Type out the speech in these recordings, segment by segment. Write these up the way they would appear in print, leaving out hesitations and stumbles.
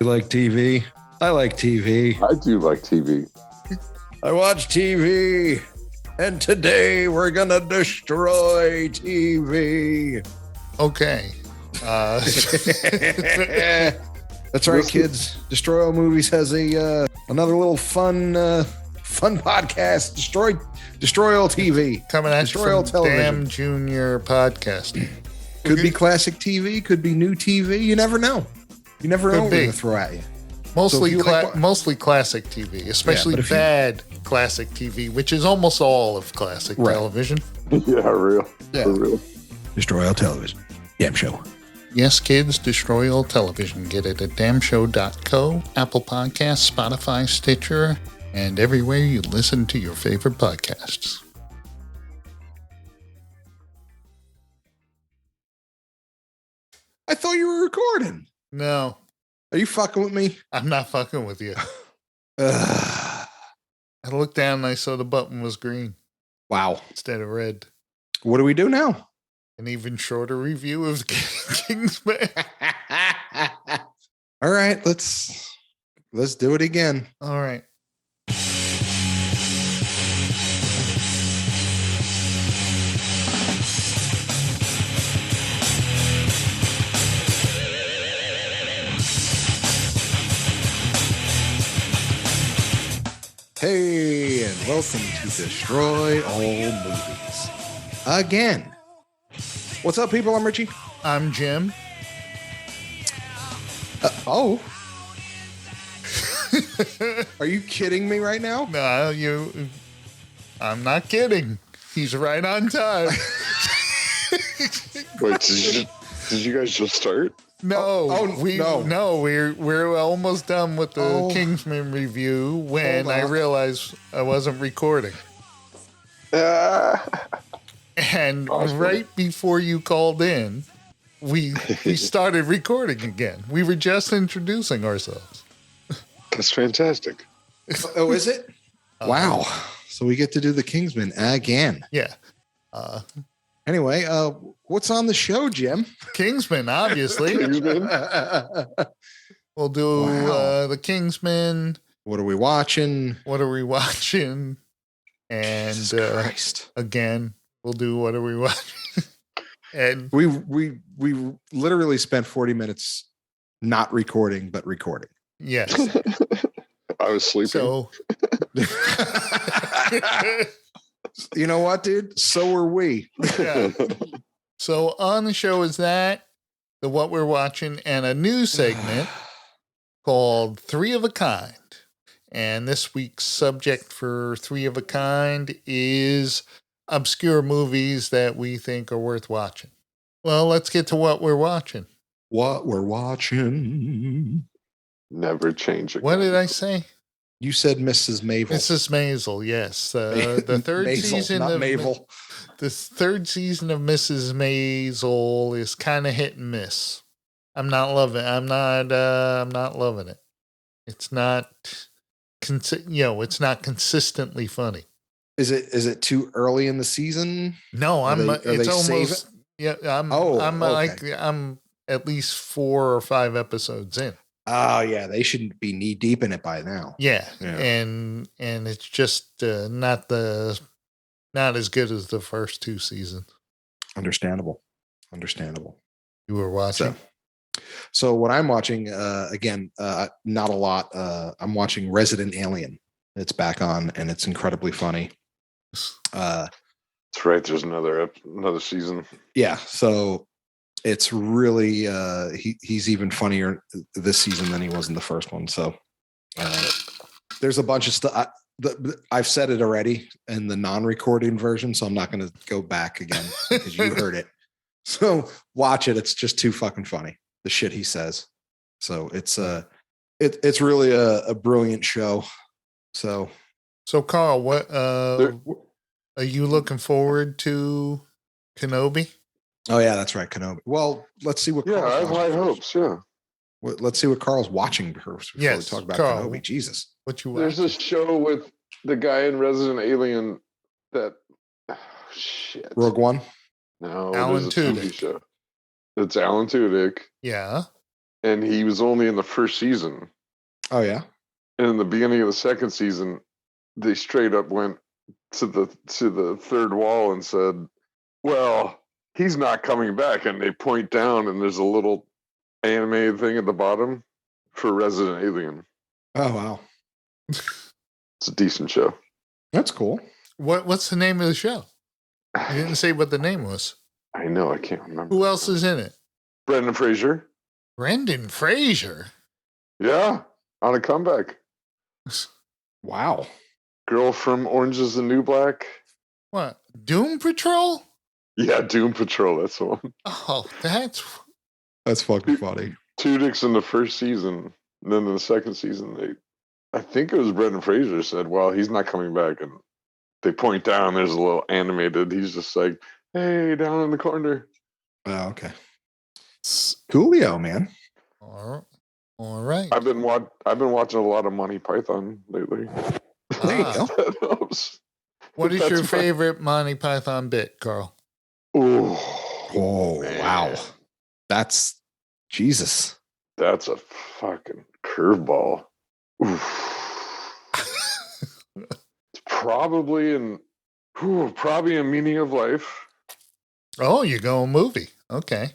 You like TV? I like TV. I do like TV. I watch TV. And today we're going to destroy TV. Okay. That's right, kids. Destroy All Movies has a another little fun podcast. Destroy All TV. Coming at Destroy you All from Television. Damn Junior Podcast. Could be classic TV. Could be new TV. You never know. You never know Could what be. we're going to throw at you. Mostly, So if you like- mostly classic TV, especially but if you- bad classic TV, which is almost all of classic Right. television. Yeah, real. Yeah. For real. Destroy All Television. Damn show. Yes, kids, destroy all television. Get it at damnshow.co, Apple Podcasts, Spotify, Stitcher, and everywhere you listen to your favorite podcasts. I thought you were recording. No, Are you fucking with me? I'm not fucking with you. Ugh. I looked down and I saw the button was green Wow. instead of red. What do we do now? An even shorter review of Kingsmen. All right, let's do it again. All right. Hey, and welcome to Destroy All Movies. Again. What's up, people? I'm Richie. I'm Jim. Oh. Are you kidding me right now? No, I'm not kidding. He's right on time. Wait, did you guys just start? No, no. we're almost done with the Oh. Kingsman review when Hold I on. realized I wasn't recording. And Awesome. right before you called in, we started recording again. We were just introducing ourselves. That's fantastic. Oh, is it? Wow. So we get to do the Kingsman again. Yeah. Anyway, what's on the show, Jim? Kingsman, obviously. Kingsman? We'll do Wow. the Kingsman. What are we watching? What are we watching? And Jesus Christ. again, we'll do what are we watching? And We literally spent 40 minutes not recording, but recording. yes. I was sleeping. So You know what, dude? So were we. yeah. So on the show is that, the what we're watching, and a new segment called Three of a Kind. And this week's subject for Three of a Kind is obscure movies that we think are worth watching. Well, let's get to what we're watching. What we're watching. Never change it. What did I say? You said Mrs. Mavel. Mrs. Maisel, yes. The third Maisel, season not of Mavel. This third season of Mrs. Maisel is kind of hit and miss. I'm not loving it. It's not it's not consistently funny. Is it too early in the season? No, Are they it's almost saving? yeah, I'm okay. I'm at least 4 or 5 episodes in. Oh yeah, they shouldn't be knee deep in it by now. Yeah. Yeah. And it's just not as good as the first 2 seasons. Understandable. You were watching. So what I'm watching, again, not a lot. I'm watching Resident Alien. It's back on, and it's incredibly funny. That's right. There's another season. Yeah, so it's really he's even funnier this season than he was in the first one. So there's a bunch of stuff. I've said it already in the non-recording version, so I'm not going to go back again because you heard it. So watch it. It's just too fucking funny, the shit he says. So it's really a brilliant show. So Carl, what are you looking forward to? Kenobi? oh yeah, that's right, Kenobi. Well, let's see what. Yeah, I have Carl's high watching hopes. Yeah. first. Let's see what Carl's watching first before Yes, we talk about Carl. Kenobi. Jesus. What you There's watching? this show with the guy in Resident Alien that. Shit. Rogue One. No, Alan there's a TV Tudyk. show. It's Alan Tudyk. Yeah. and he was only in the first season. Oh yeah. And in the beginning of the second season, they straight up went to the third wall and said, "Well, he's not coming back." And they point down, and there's a little animated thing at the bottom for Resident Alien. Oh wow. It's a decent show. That's cool. What's the name of the show? You didn't say what the name was. I know, I can't remember. Who else is in it? Brendan Fraser. Brendan Fraser. Yeah, on a comeback. Wow. Girl from Orange is the New Black. What? Doom Patrol? Yeah, Doom Patrol. That's the one. Oh, that's fucking funny. Tudyk's in the first season. And then in the second season, I think it was Brendan Fraser said, "Well, he's not coming back." And they point down, there's a little animated. He's just like, "Hey, down in the corner." Oh, okay. Coolio, man. all right. I've been watching a lot of Monty Python lately. There you go. That helps. What is That's your fine. favorite Monty Python bit, Carl? Oh, man. wow. That's Jesus. That's a fucking curveball. It's probably a Meaning of Life. Oh, you go movie. Okay.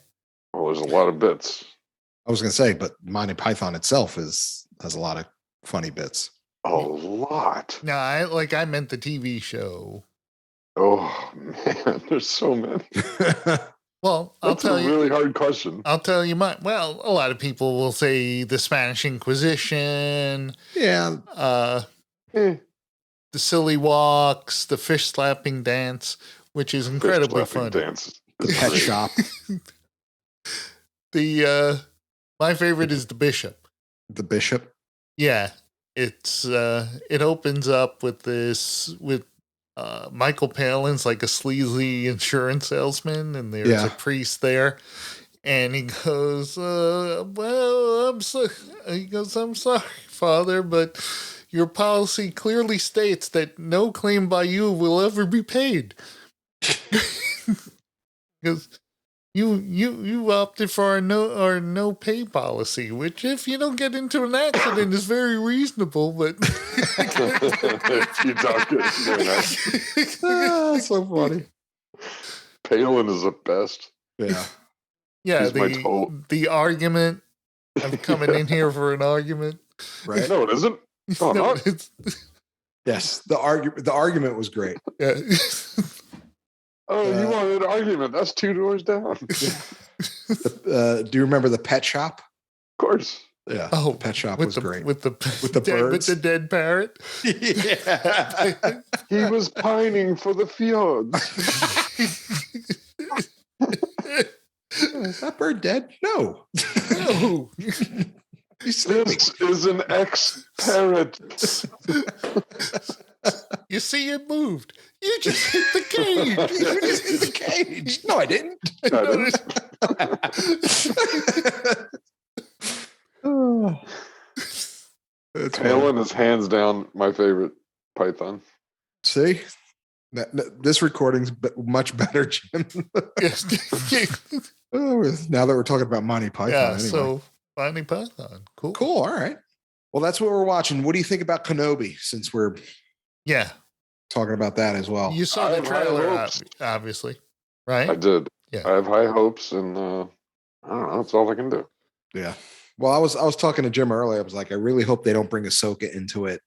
Well, there's a lot of bits. I was gonna say, but Monty Python itself has a lot of funny bits. A lot. No, I meant the TV show. Oh man, there's so many. Well, That's a really hard question. I'll tell you mine. Well, a lot of people will say the Spanish Inquisition, Yeah. the silly walks, the fish slapping dance, which is incredibly funny. Dance. The pet shop. My favorite is the Bishop. The Bishop. Yeah, it's it opens up with Michael Palin's like a sleazy insurance salesman, and there's a priest there, and he goes, "Well, I'm sorry, Father, but your policy clearly states that no claim by you will ever be paid." Because you opted for our no pay policy, which if you don't get into an accident is very reasonable, but If you don't get into an accident. That's so funny. Palin is the best. Yeah. yeah, He's my total. the argument. I'm coming in here for an argument. Right. No, it isn't. Oh, No, not. Yes. The argument was great. yeah. Oh, you wanted an argument? That's 2 doors down. Do you remember the pet shop? Of course. Yeah. Oh, the pet shop with was the, great. with the birds. with the dead parrot. Yeah. He was pining for the fjords. Is that bird dead? No. No. He's sleeping. This is an ex-parrot. You see, it moved. You just hit the cage. You just hit the cage. No, I didn't. Oh. That's funny. Palin is hands down my favorite Python. See? This recording's much better, Jim. Oh, now that we're talking about Monty Python. Yeah, anyway. so Monty Python. Cool. Cool. All right. Well, that's what we're watching. What do you think about Kenobi, since we're Yeah. talking about that as well? You saw I the have high trailer, hopes. obviously, right? I did. Yeah. I have high hopes, and I don't know. That's all I can do. Yeah. Well, I was talking to Jim earlier. I was like, I really hope they don't bring Ahsoka into it,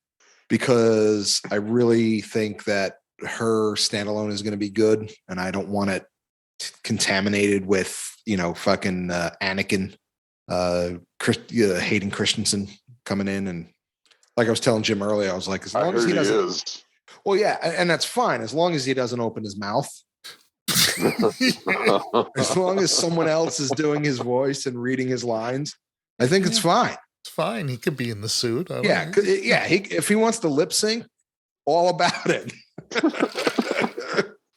because I really think that her standalone is going to be good, and I don't want it contaminated with fucking Anakin, Hayden Christensen coming in, and like I was telling Jim earlier, I was like, as long as he doesn't, is. well, yeah, and that's fine as long as he doesn't open his mouth. As long as someone else is doing his voice and reading his lines, I think it's fine. It's fine. He could be in the suit. I don't Yeah, know. if he wants to lip sync, all about it.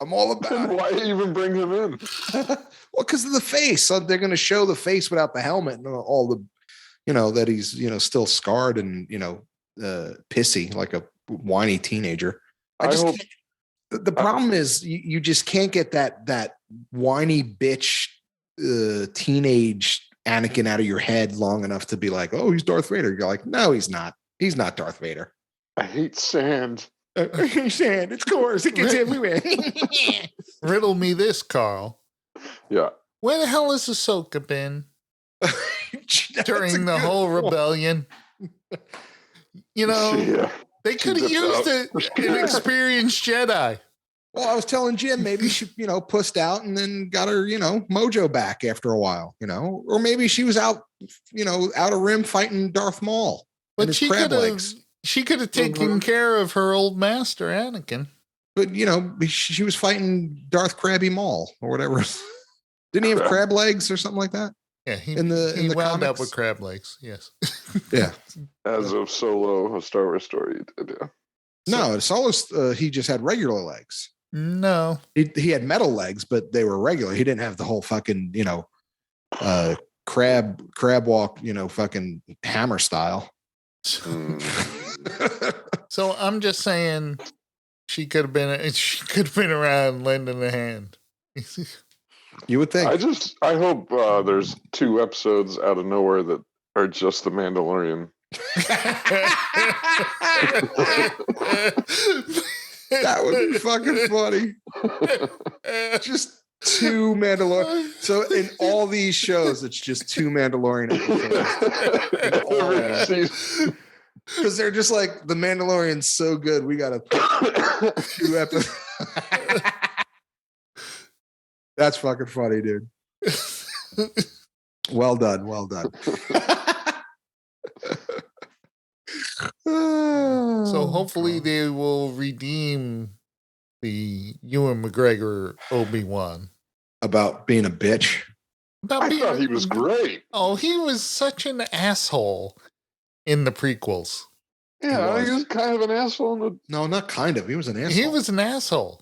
I'm all about Then it. why even bring him in? Well, because of the face. So they're going to show the face without the helmet and all the, that he's still scarred and pissy like a whiny teenager. The problem is you just can't get that whiny bitch teenage Anakin out of your head long enough to be like, oh, he's Darth Vader. You're like, no, he's not. He's not Darth Vader. I hate sand. Sand, it's coarse. It gets everywhere. Riddle me this, Carl. Yeah. Where the hell has Ahsoka been during the whole rebellion? You know, Yeah. they could have used an experienced Jedi. Well, I was telling Jim, maybe she, pussed out and then got her, mojo back after a while, or maybe she was out, out of rim fighting Darth Maul. But she could have taken care of her old master, Anakin. But, she was fighting Darth Krabby Maul or whatever. Didn't he have crab legs or something like that? Yeah, he wound wound up with crab legs. Yes. Yeah. As of Solo, a Star Wars story. Yeah. No, Solo's he just had regular legs. No, he had metal legs, but they were regular. He didn't have the whole fucking crab walk, fucking hammer style. So I'm just saying she could have been around lending a hand. You would think. I hope there's 2 episodes out of nowhere that are just the Mandalorian. That would be fucking funny. Just 2 Mandalorian. So in all these shows, it's just 2 Mandalorian episodes. Because they're just like, the Mandalorian's so good, we gotta put 2 episodes. That's fucking funny, dude. Well done. So hopefully they will redeem the Ewan McGregor Obi-Wan. About being a bitch. I thought he was great. Oh, he was such an asshole in the prequels. Yeah, he was kind of an asshole. No, not kind of. He was an asshole. He was an asshole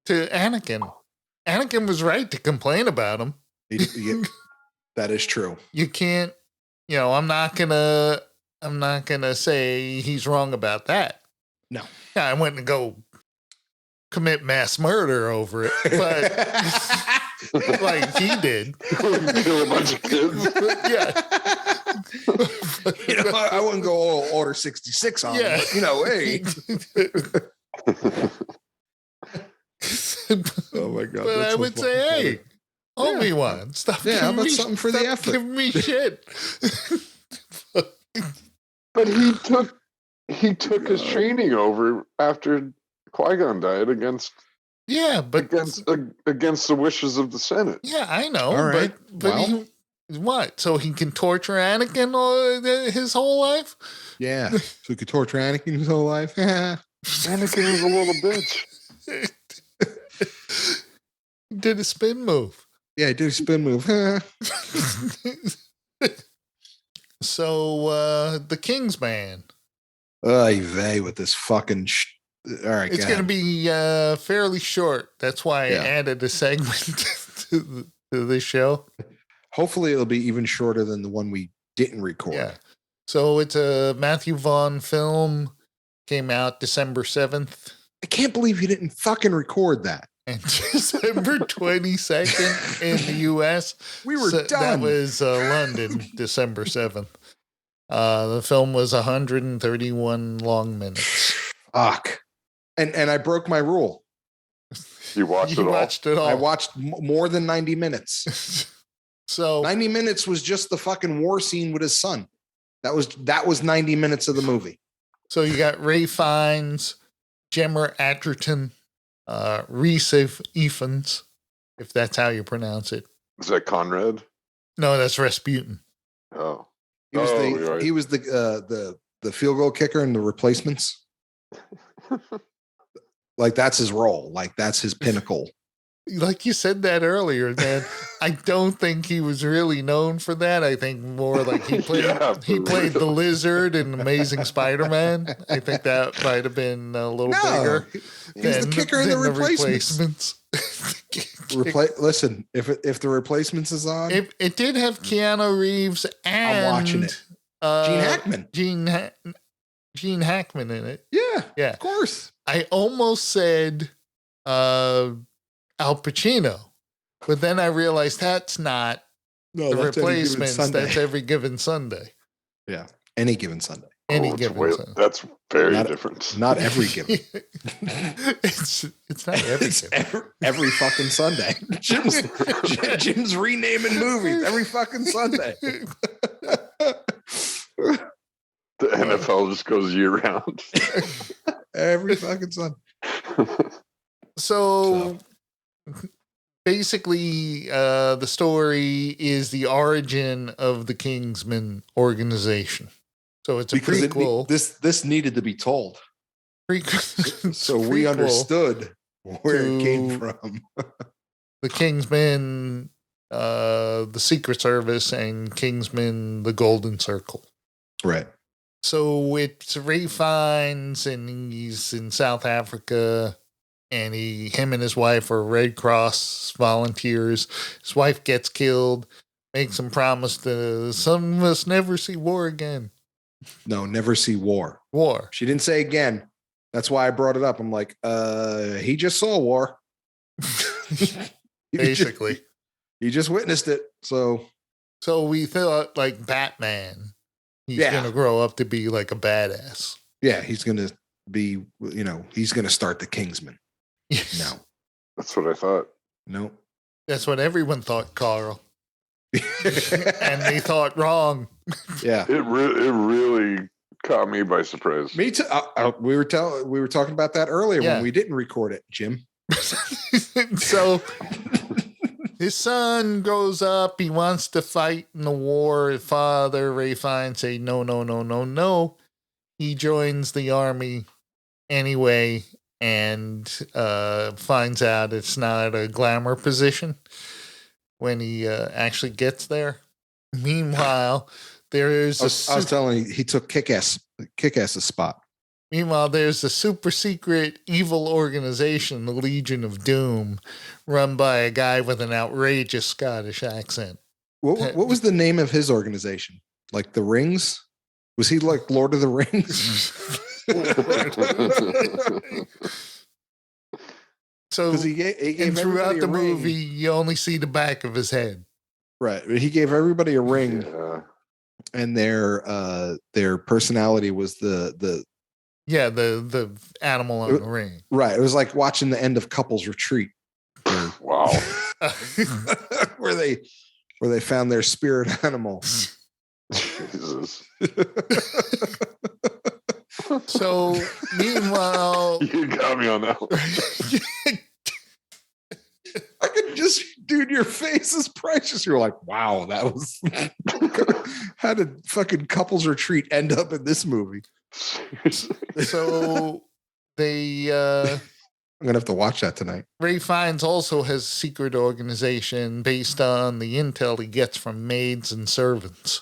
to Anakin. Anakin was right to complain about him. That is true. You can't, I'm not gonna say he's wrong about that. No. Yeah, I went and go commit mass murder over it, but like he did. Kill a bunch of kids. Yeah. I wouldn't go order 66 on him, but, hey. Oh my God. But I would say, hey, Obi-Wan, stop giving me something for the effort. Give me shit. But he took his training over after Qui-Gon died against the wishes of the Senate. Yeah, I know. All right. But what? So he can torture Anakin his whole life? Yeah. So he could torture Anakin his whole life? Anakin was a little bitch. He did a spin move. Yeah, he did a spin move. So, the Kingsman. They with this fucking... All right, it's going to be fairly short. That's why I added a segment to this show. Hopefully it'll be even shorter than the one we didn't record. Yeah. So it's a Matthew Vaughn film. Came out December 7th. I can't believe you didn't fucking record that. And December 22nd in the U.S. We were done. That was London, December 7th. The film was 131 long minutes. Fuck. And I broke my rule. You watched it all? I watched more than 90 minutes. So 90 minutes was just the fucking war scene with his son. That was 90 minutes of the movie. So you got Ray Fiennes, Gemma Atherton, Reese Ifans, if that's how you pronounce it. Is that Conrad? No, that's Rasputin. Oh. He was the field goal kicker in The Replacements. Like that's his role. Like that's his pinnacle. Like you said that earlier, man. I don't think he was really known for that. I think more like he played the Lizard in Amazing Spider-Man. I think that might have been a little bigger. He was the kicker in The Replacements. Listen, if The Replacements is on, it did have Keanu Reeves and I'm watching it. Gene Hackman. Gene Hackman in it. Yeah, of course. I almost said Al Pacino, but then I realized that's not No, The that's any given replacements, Sunday. that's every given Sunday. Yeah, any given Sunday. Any it's given Sunday. That's very Not- different. Not every given. It's not every It's given. every fucking Sunday. Jim's renaming movies every fucking Sunday. The NFL just goes year round. Every fucking Sunday. So basically, the story is the origin of the Kingsmen organization. So it's a Because prequel. this needed to be told, so we prequel understood where it came to- from. The Kingsmen, the Secret Service, and Kingsmen, the Golden Circle. Right. So it's Ray Fiennes, and he's in South Africa, and him and his wife are Red Cross volunteers. His wife gets killed, makes him promise to some of us never see war again. No, never see war. War. She didn't say again. That's why I brought it up. I'm like, he just saw war. Basically. He just witnessed it. So So we thought like Batman, he's Yeah. going to grow up to be like a badass. yeah, he's gonna be, he's gonna start the Kingsman. No. That's what I thought. No. That's what everyone thought, Carl. And they thought wrong. Yeah. It really caught me by surprise. Me too. We were talking about that earlier Yeah. when we didn't record it, Jim. So his son grows up. He wants to fight in the war. His father, Ray Fiennes, say no, no, no, no, no. He joins the army anyway and finds out it's not a glamour position when he actually gets there. Meanwhile, there's I was telling you, he took Kick-Ass's spot. Meanwhile, there's a super secret evil organization, the Legion of Doom, run by a guy with an outrageous Scottish accent. What was the name of his organization? Like the Rings? Was he like Lord of the Rings? So, Because he gave and throughout everybody the a ring. movie, you only see the back of his head. Right. He gave everybody a ring, Yeah. and their personality was the Yeah, the animal on the ring. right. It was like watching the end of Couples Retreat, Wow. where they found their spirit animal. Jesus. So, meanwhile, You got me on that one. I could just, dude, your face is priceless. You're like, wow, that was how did fucking Couples Retreat end up in this movie? Seriously. so they I'm gonna have to watch that tonight. Ray Fiennes also has a secret organization based on the intel he gets from maids and servants.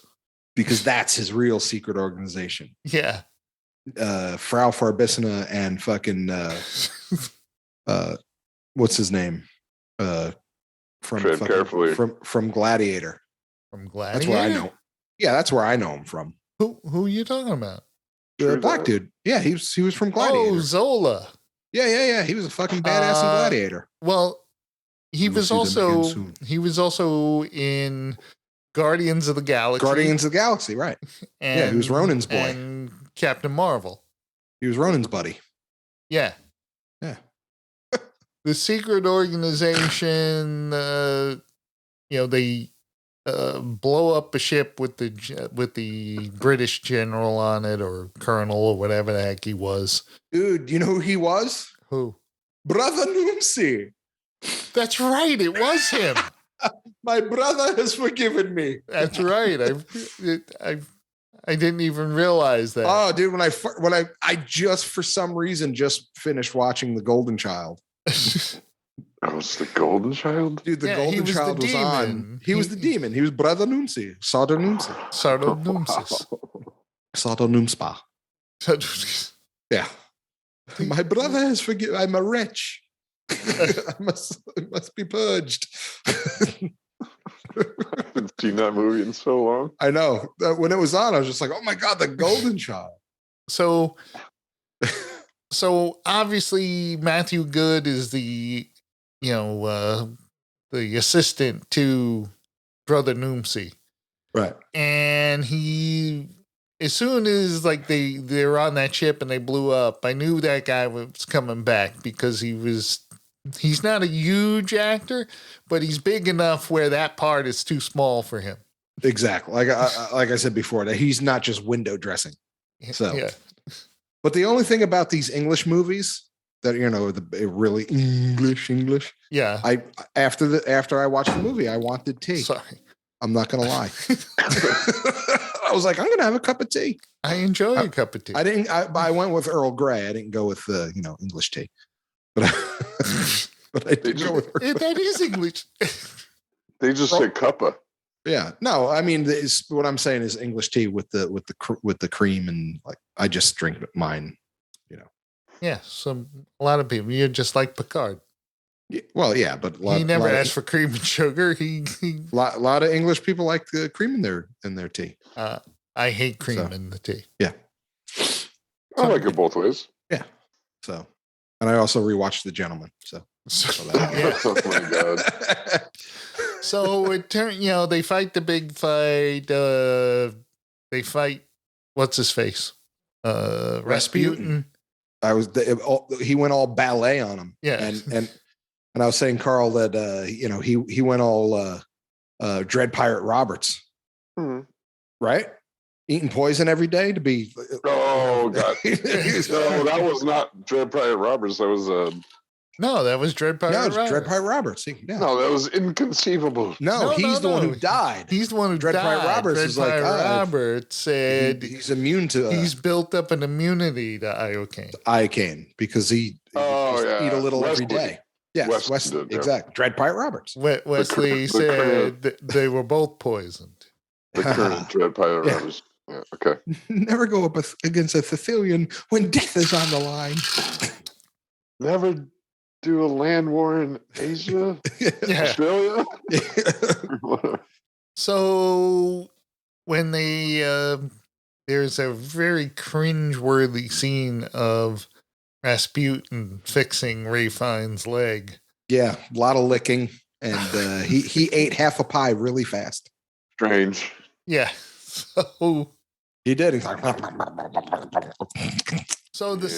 Because that's his real secret organization. Yeah. Frau Farbissina and fucking what's his name? From Tread fucking- carefully. from Gladiator. From Gladiator. That's where I know. Yeah, that's where I know him from. Who are you talking about? The True black that. dude. Yeah, he was from Gladiator. Oh, Zola. Yeah. He was a fucking badass in Gladiator. Well, he We'll was see them again also soon. in Guardians of the Galaxy. Guardians of the Galaxy, right? and, he was Ronan's boy. and Captain Marvel. He was Ronan's buddy. Yeah. Yeah. The secret organization, they blow up a ship with the British general on it, or colonel, or whatever the heck he was. Dude, you know who he was? Who? Brother Noomsy. That's right. It was him. My brother has forgiven me. That's right. I didn't even realize that. Oh, dude, when I just for some reason just finished watching The Golden Child. Oh, it's the Golden Child? Dude, The Yeah, he Golden was the Child was on. demon. He was the demon. He was Brother Noomsy. Sardo Noomsy. Sardo Noomsis. Sardo Noomspa. Yeah. My brother has forgiven. I'm a wretch. I must be purged. I haven't seen that movie in so long. I know. When it was on, I was just like, oh my God, The Golden Child. So obviously Matthew Good is the assistant to brother Noomsy. Right. And he, as soon as like they were on that ship and they blew up, I knew that guy was coming back because he's not a huge actor, but he's big enough where that part is too small for him. Exactly. Like I said before, that he's not just window dressing. So, yeah. But the only thing about these English movies that, you know, the really English. Yeah. After I watched the movie, I wanted tea. Sorry. I'm not going to lie. I was like, I'm going to have a cup of tea. I enjoy a cup of tea. I went with Earl Grey. I didn't go with, English tea. But I did go with Earl. That is English. They just say cuppa. Yeah. No, I mean, what I'm saying is English tea with the cream, and like I just drink mine, Yeah. A lot of people, you're just like Picard. Yeah, well, yeah, but He never asked for cream and sugar. He lot of English people like the cream in their tea. I hate cream in the tea. Yeah, I like it both ways. Yeah. So, and I also rewatched The Gentleman. So yeah. Oh my god. So it turned, they fight the big fight. They fight, what's his face? Rasputin. He went all ballet on him. Yeah. And I was saying, Carl, that he went all Dread Pirate Roberts, right? Eating poison every day to be. Oh god! No, that was not Dread Pirate Roberts. That was No, that was Dread Pirate Roberts. Dread Pirate Roberts. Yeah. No, that was inconceivable. No, he's the one who died. He's the one who Dread died. Pirate Roberts Dread is like, Roberts said he's immune to. He's built up an immunity to iocane. Iocane because he eat a little every day. Yes, Wesley, exactly. Dread Pirate Roberts. Wesley said that they were both poisoned. The current Dread Pirate Roberts. Yeah, okay. Never go up against a Sicilian when death is on the line. Never do a land war in Asia, Australia. So when there's a very cringe-worthy scene of Rasputin fixing Ray Fiennes' leg. Yeah, a lot of licking, and he ate half a pie really fast. Strange. Yeah. So he did. He's like. So the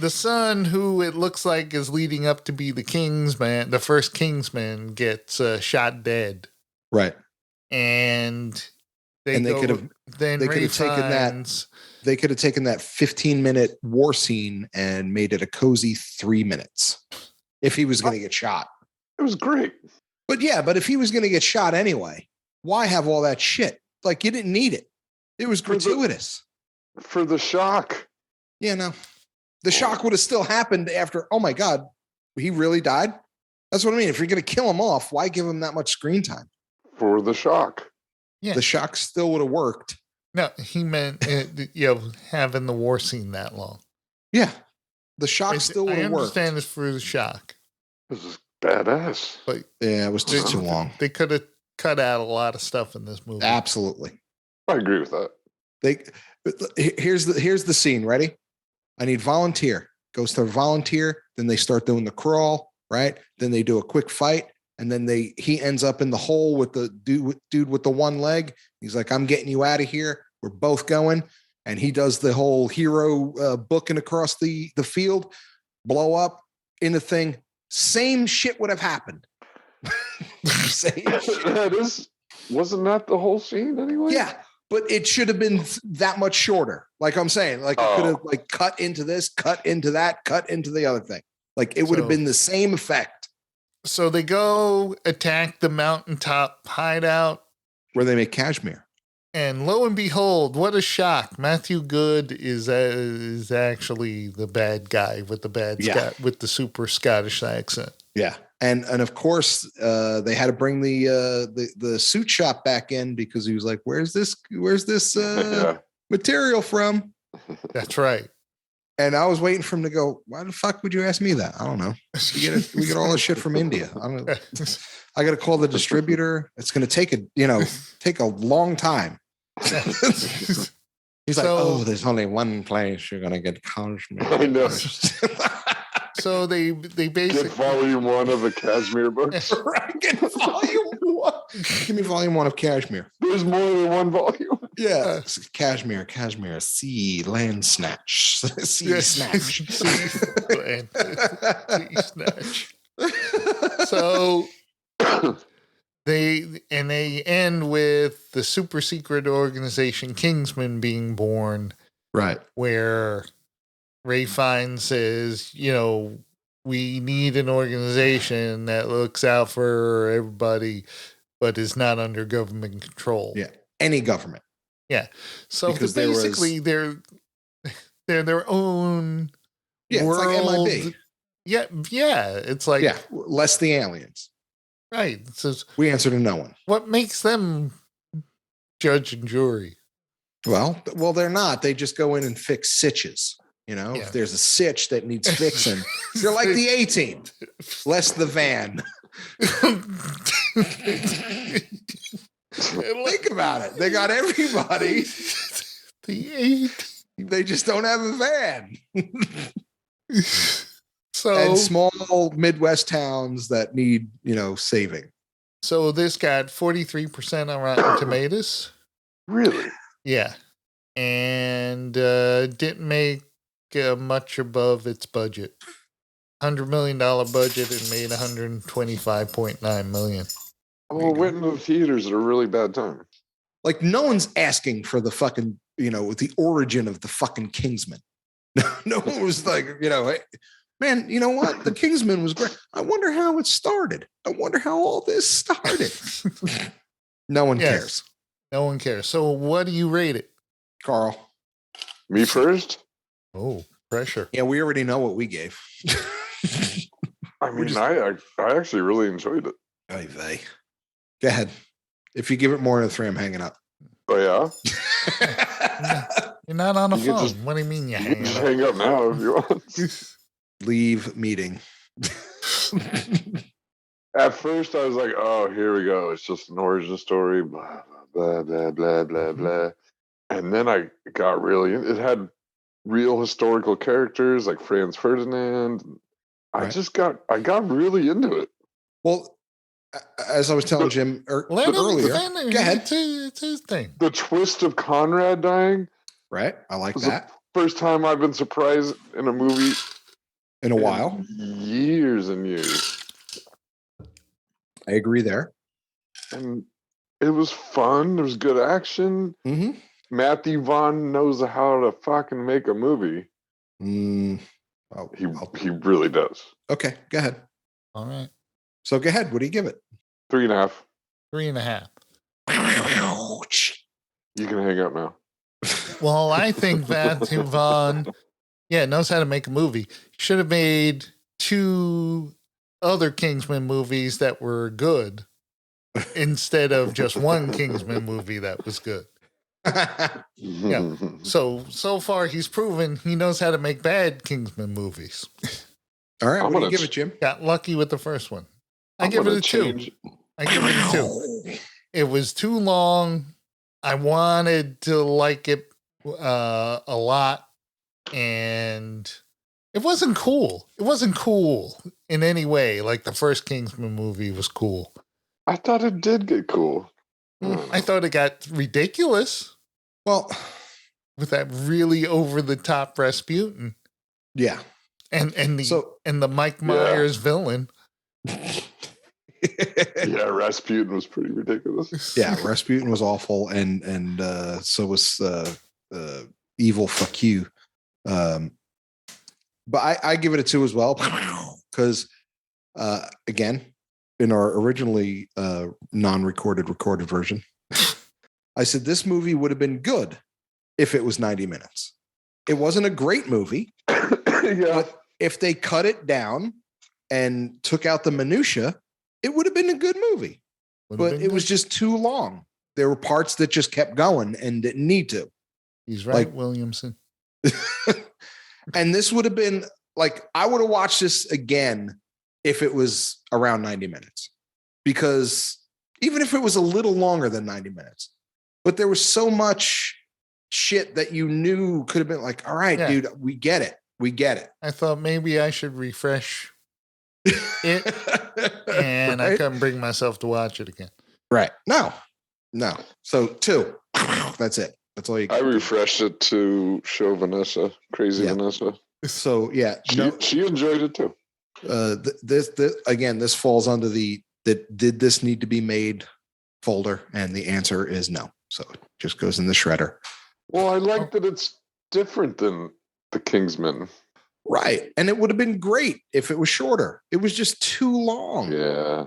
son who it looks like is leading up to be the Kingsman, the first Kingsman, gets shot dead. Right. And they could have taken that 15-minute war scene and made it a cozy 3 minutes if he was going to get shot. It was great. But if he was going to get shot anyway, why have all that shit? Like, you didn't need it. It was gratuitous. For the shock. Yeah, no. The shock would have still happened after, oh my God, he really died? That's what I mean. If you're going to kill him off, why give him that much screen time? For the shock. Yeah. The shock still would have worked. No, he meant, having the war scene that long. Yeah. The shock still would have worked. I understand it's for the shock. This is badass. But yeah, it was just too long. They could have cut out a lot of stuff in this movie. Absolutely. I agree with that. Here's the scene. Ready? I need volunteer. Goes to volunteer. Then they start doing the crawl. Right. Then they do a quick fight. And then he ends up in the hole with the dude with the one leg. He's like, I'm getting you out of here. We're both going. And he does the whole hero booking across the field, blow up in the thing. Same shit would have happened. Same shit. Wasn't that the whole scene anyway? Yeah. But it should have been that much shorter. Like I'm saying, like it could have like cut into this, cut into that, cut into the other thing. Like it would have been the same effect. So they go attack the mountaintop hideout where they make cashmere. And lo and behold, what a shock. Matthew Good is actually the bad guy with the with the super Scottish accent. Yeah. And of course, they had to bring the suit shop back in because he was like, "Where's this material from?" That's right. And I was waiting for him to go, "Why the fuck would you ask me that?" I don't know. We get all this shit from India. I don't know. I got to call the distributor. It's going to take a long time. He's like, "Oh, there's only one place you're going to get cashmere." I know. So they Get basically volume 1 of the Kashmir books. Right, get volume 1. Give me volume 1 of Kashmir. There's more than one volume. Yeah, Kashmir, sea, land snatch, sea snatch. Sea snatch. So they end with the super secret organization Kingsmen being born, Right. where Ray Fiennes says, we need an organization that looks out for everybody, but is not under government control. Yeah, any government. Yeah. So basically, they're their own world. It's like MIB. Yeah. It's like less the aliens. Right. It says we answer to no one. What makes them judge and jury? Well, they're not. They just go in and fix sitches. If there's a sitch that needs fixing, they're like the A-Team, less the van. Think about it. They got everybody. The A-Team. They just don't have a van. And small Midwest towns that need, saving. So this got 43% on Rotten Tomatoes. Really? Yeah. And didn't make much above its budget. $100 million budget and made $125.9 million. Oh, it went into the theaters at a really bad time. Like, no one's asking for the fucking, the origin of the fucking Kingsmen. No one was like, hey, man, you know what? The Kingsmen was great. I wonder how it started. I wonder how all this started. No one cares. No one cares. So what do you rate it? Carl. Me first? Oh, pressure. Yeah, we already know what we gave. I mean, I actually really enjoyed it. Oy vey. Go ahead. If you give it more than a 3, I'm hanging up. Oh, yeah? You're not on the phone. What do you mean you're hanging up? Hang up now if you want. Leave meeting. At first, I was like, oh, here we go. It's just an origin story, blah, blah, blah, blah, blah, blah. And then I got really, it had real historical characters like Franz Ferdinand. I got really into it. Well, as I was telling Jim earlier, go ahead. It's his thing. The twist of Conrad dying. Right. I like that. First time I've been surprised in a movie. In a while. Years and years. I agree there. And it was fun. There was good action. Mm-hmm. Matthew Vaughn knows how to fucking make a movie. He really does. Okay, go ahead. All right. So go ahead. What do you give it? 3.5. 3.5. You can hang up now. Well, I think Matthew Vaughn, knows how to make a movie. Should have made 2 other Kingsman movies that were good instead of just one Kingsman movie that was good. Yeah. So far he's proven he knows how to make bad Kingsman movies. All right. What do you give it, Jim? Got lucky with the first one. I give it a 2. I give it a 2. It was too long. I wanted to like it a lot, and it wasn't cool. It wasn't cool in any way. Like the first Kingsman movie was cool. I thought it did get cool. I thought it got ridiculous. Well, with that really over the top Rasputin. Yeah. And the Mike Myers villain. Yeah, Rasputin was pretty ridiculous. Yeah, Rasputin was awful, and so was evil fuck you. But I give it a 2 as well, because again, in our originally non-recorded recorded version, I said this movie would have been good if it was 90 minutes. It wasn't a great movie, but if they cut it down and took out the minutia, it would have been a good movie. But it was just too long. There were parts that just kept going and didn't need to. He's right, Williamson. And this would have been like, I would have watched this again if it was around 90 minutes. Because even if it was a little longer than 90 minutes, but there was so much shit that you knew could have been like, all right, dude, we get it. We get it. I thought maybe I should refresh it, and I Right? couldn't bring myself to watch it again. Right. No. So 2. That's it. That's all you I can do. refreshed it to show Vanessa, crazy Yeah. Vanessa. So yeah, She enjoyed it too. this again, this falls under the did this need to be made folder, and the answer is no. So it just goes in the shredder. Well, I like that it's different than the Kingsmen. Right. And it would have been great if it was shorter. It was just too long. Yeah,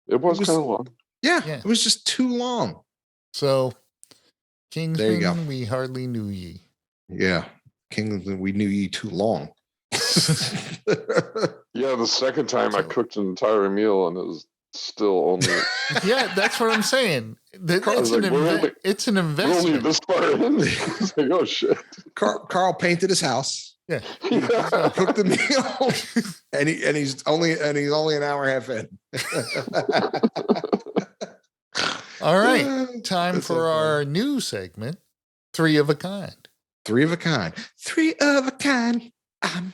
it was kind of long. Yeah, it was just too long. So, Kingsmen, There you go. we hardly knew ye. Yeah. Kingsman, we knew ye too long. Yeah, the second time I cooked an entire meal and it was still only. Yeah, that's what I'm saying. It's like, it's an We're only investment. this far in. It's like, oh shit. Carl painted his house. Yeah. Cooked the meal, and he's only an hour and a half in. All right, time for our new segment, 3 of a Kind. 3 of a kind. 3 of a kind. I'm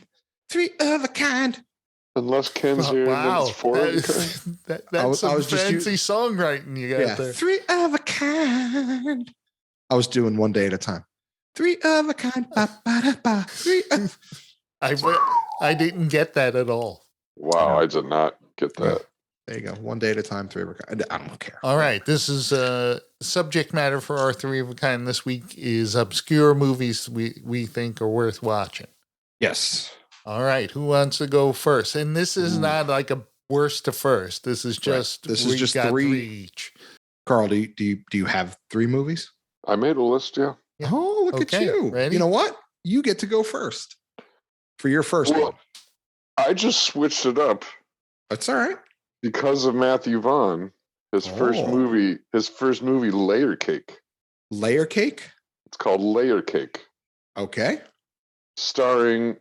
3 of a kind. Unless Ken's here, Wow, then it's 4 of a kind. that's some fancy songwriting you got there. 3 of a kind. I was doing 1 day at a time. 3 of a kind. Ba, ba, da, ba. 3 of... I didn't get that at all. Wow, I did not get that. There you go. 1 day at a time, 3 of a kind. I don't care. All right. This is subject matter for our 3 of a Kind this week is obscure movies we think are worth watching. Yes. All right. Who wants to go first? And this is not like a worst to first. This is just This is just 3 each. Carl, do you have 3 movies? I made a list, yeah. Oh, look at you. Ready? You know what? You get to go first for your first one. I just switched it up That's all right. because of Matthew Vaughn. His first movie, Layer Cake. Layer Cake? It's called Layer Cake. Okay. Starring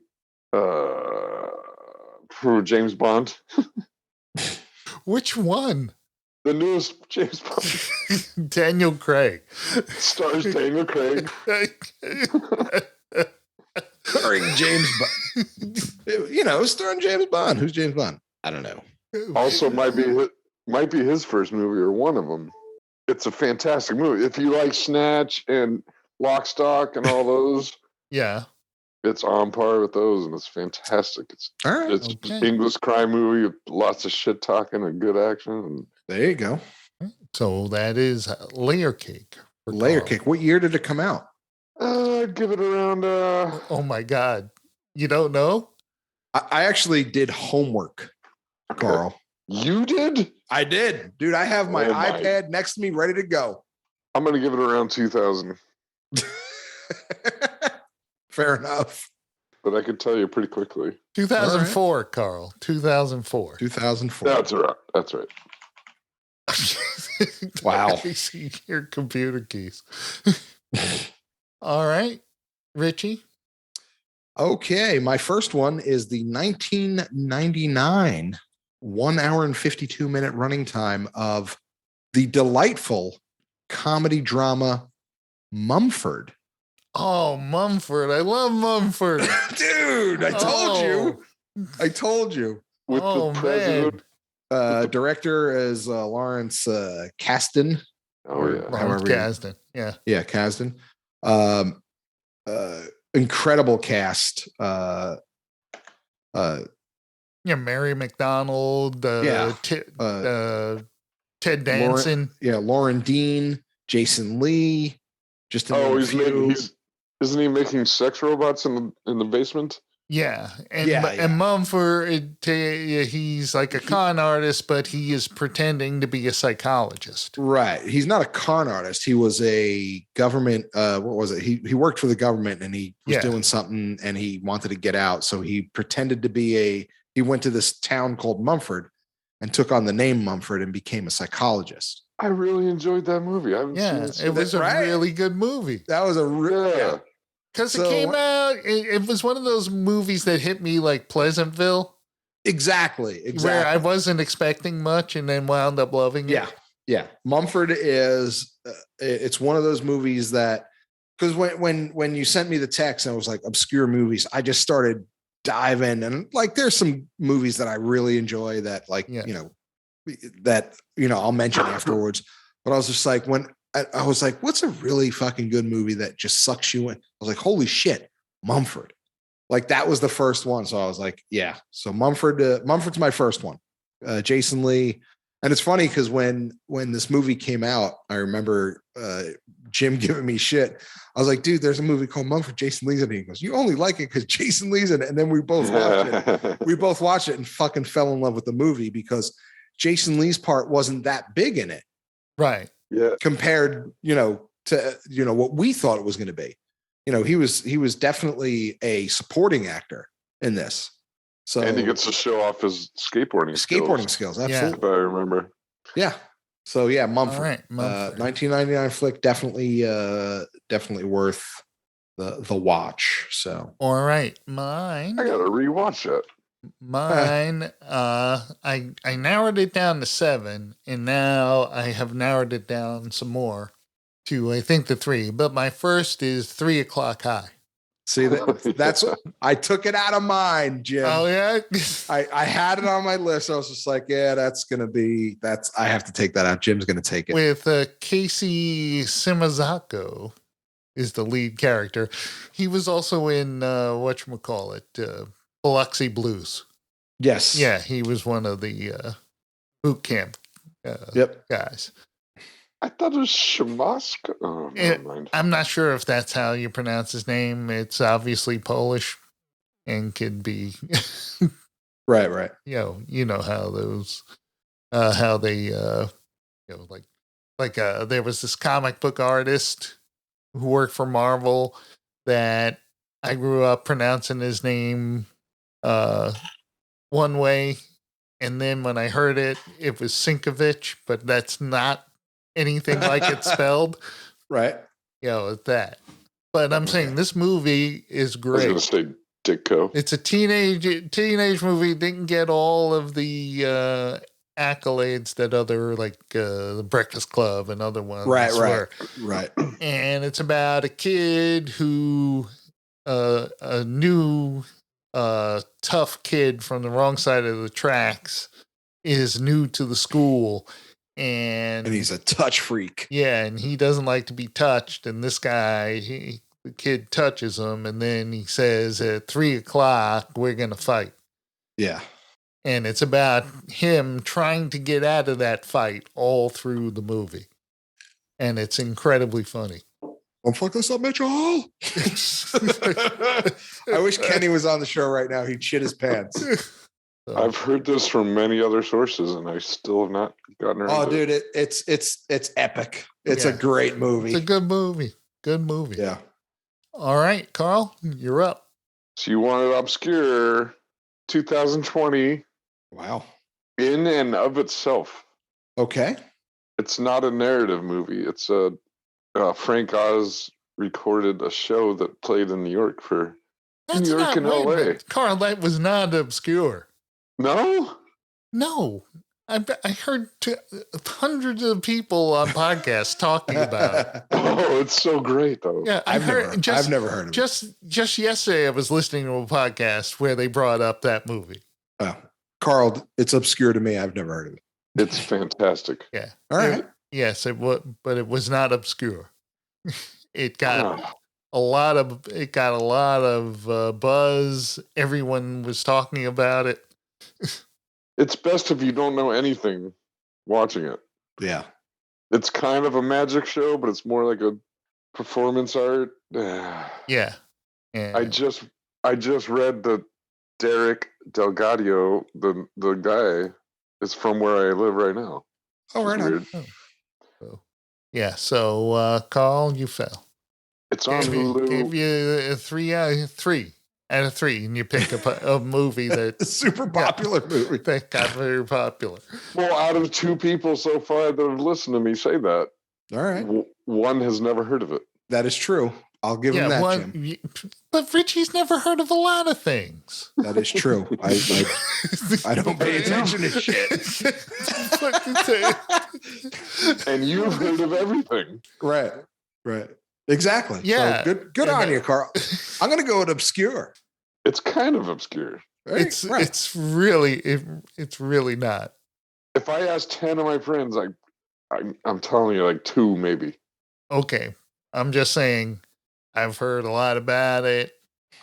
James Bond. Which one? The newest James Bond. Daniel Craig. Stars Daniel Craig. Starring James Bond. Starring James Bond. Who's James Bond? I don't know. Also might be his first movie or one of them. It's a fantastic movie. If you like Snatch and Lock, Stock and all those, yeah, it's on par with those, and it's fantastic. It's all right. It's an English crime movie with lots of shit talking and good action. And there you go. So that is Layer Cake. Layer Cake. What year did it come out? I'd give it around. Oh my God, you don't know? I actually did homework, Carl. You did? I did, dude. I have my iPad next to me, ready to go. I'm gonna give it around 2000. Fair enough. But I could tell you pretty quickly. 2004, right. Carl. 2004. 2004. That's right. That's right. Wow. I see your computer keys. All right, Richie. Okay, my first one is the 1999 1 hour and 52 minute running time of the delightful comedy drama Mumford. Oh, Mumford. I love Mumford. Dude, I told you. With the president. Director is Lawrence Kasdan. Oh, yeah. Lawrence Kasdan. Yeah. Yeah, Kasdan. Incredible cast. Mary McDonald. Ted Danson. Lauren Dean, Jason Lee. Just isn't he making sex robots in the basement? Yeah, and Mumford, he's like a con artist, but he is pretending to be a psychologist. Right. He's not a con artist. He was a government. What was it? He worked for the government, and he was doing something, and he wanted to get out. So he pretended to be he went to this town called Mumford, and took on the name Mumford, and became a psychologist. I really enjoyed that movie. I haven't seen it. It was a really good movie. That was a yeah. Because it came out, it was one of those movies that hit me like Pleasantville. Exactly. Where I wasn't expecting much and then wound up loving it. Yeah. Mumford is, it's one of those movies that because when you sent me the text and it was like obscure movies, I just started diving, and like there's some movies that I really enjoy that like I'll mention afterwards. But I was just like, when I was like, what's a really fucking good movie that just sucks you in? I was like, holy shit, Mumford. Like that was the first one. So I was like, yeah. So Mumford's my first one. Jason Lee. And it's funny because when this movie came out, I remember Jim giving me shit. I was like, dude, there's a movie called Mumford. Jason Lee's in it. He goes, you only like it because Jason Lee's in it. And then we both watched it. We both watched it and fucking fell in love with the movie because Jason Lee's part wasn't that big in it. Right. Yeah. Compared, to what we thought it was going to be. He was definitely a supporting actor in this. So and he gets to show off his skateboarding skills. Absolutely. If I remember. Yeah. So yeah, Mumford. All right, Mumford. 1999 flick, definitely worth the watch. So all right, mine. I gotta rewatch it. Mine, I narrowed it down to 7, and now I have narrowed it down some more to, I think, the 3. But my first is 3 O'Clock High. See, that's I took it out of mine, Jim. Oh yeah, I had it on my list. I was just like, yeah, I have to take that out. Jim's gonna take it with Casey Shimazako is the lead character. He was also in whatchamacallit, Biloxi Blues. Yes. Yeah, he was one of the boot camp guys. I thought it was Shamaska. Oh, never mind. I'm not sure if that's how you pronounce his name. It's obviously Polish and could be right. You know how those how they there was this comic book artist who worked for Marvel that I grew up pronouncing his name one way, and then when I heard it was Sinkovich, but that's not anything like it's spelled. Right. That. But I'm saying this movie is great. I was going to say Ditko. It's a teenage movie. Didn't get all of the accolades that other the Breakfast Club and other ones were. Right. And it's about a kid who a new tough kid from the wrong side of the tracks is new to the school, and he's a touch freak. Yeah, and he doesn't like to be touched. And this guy, the kid touches him, and then he says, at 3 o'clock, we're going to fight. Yeah. And it's about him trying to get out of that fight all through the movie. And it's incredibly funny. I'm fucking up, Mitchell. I wish Kenny was on the show right now. He'd shit his pants. So. I've heard this from many other sources, and I still have not gotten around to it. Dude, it's epic. It's a great movie. It's a good movie. Good movie. Yeah. All right, Carl, you're up. So you wanted obscure 2020. Wow. In and of itself. Okay. It's not a narrative movie. It's Frank Oz recorded a show that played in New York for New York and LA. Carl, that was not obscure. No? No. I heard hundreds of people on podcasts talking about it. Oh, it's so great, though. Yeah, I've never heard of it. Just yesterday, I was listening to a podcast where they brought up that movie. Oh, Carl, it's obscure to me. I've never heard of it. It's fantastic. Yeah. All right. Yes, it was, but it was not obscure. It got a lot of buzz. Everyone was talking about it. It's best if you don't know anything watching it. Yeah. It's kind of a magic show, but it's more like a performance art. Yeah. And I just read that Derek Delgadio, the guy, is from where I live right now. Oh, right on. So Carl, you fell. It's on Hulu. Gave you a 3 out of 3, and you pick a movie that's super popular movie that got very popular. Well, out of 2 people so far that have listened to me say that, all right, one has never heard of it. That is true. I'll give him that, Jim. But Richie's never heard of a lot of things. That is true. I don't pay attention to shit. And you've heard of everything. Right. Exactly. Yeah. So good on you, Carl. I'm going to go with obscure. It's kind of obscure. Right? It's really not. If I ask 10 of my friends, I'm telling you, like 2 maybe. Okay. I'm just saying I've heard a lot about it.